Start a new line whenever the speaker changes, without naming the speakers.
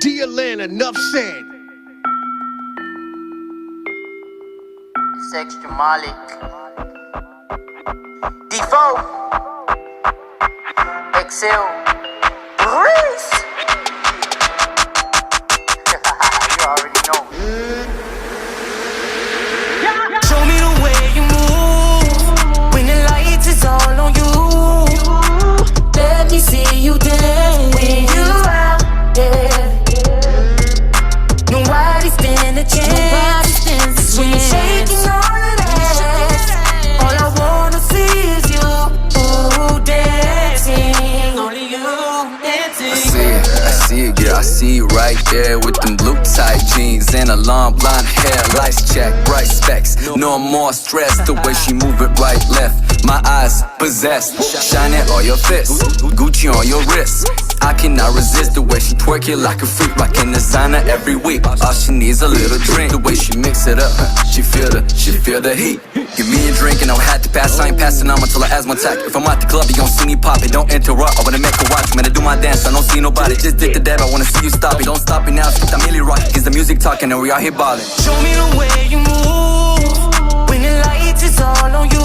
Dear land, enough said.
It's extra Malik. D4. XL. Breeze. You already know.
Show me the way you move when the lights is all on you. Let me see you dance when you out there. Nobody stand a chance when you're shaking all of that. All I wanna see is you dancing, only you dancing.
I see it, yeah, I see you right there with them blue tight jeans and a long blonde hair. Lights check, bright specs, no more stress. The way she move it right, left, my eyes possessed. Shining on your fist, Gucci on your wrist. I cannot resist the way she twerk it like a freak. Rockin' designer every week. All she needs a little drink. The way she mix it up, she feel the heat. Give me a drink and I had to pass. I ain't passing on until I ask my tack. If I'm at the club, you gon' see me pop it. Don't interrupt, I wanna make her watch. Man, I do my dance, I don't see nobody. Just did the dab, I wanna see you stop it. Don't stop it now, skip that Millie rock. Cause the music talking and we out here ballin'.
Show me the way you move when the lights is all on you.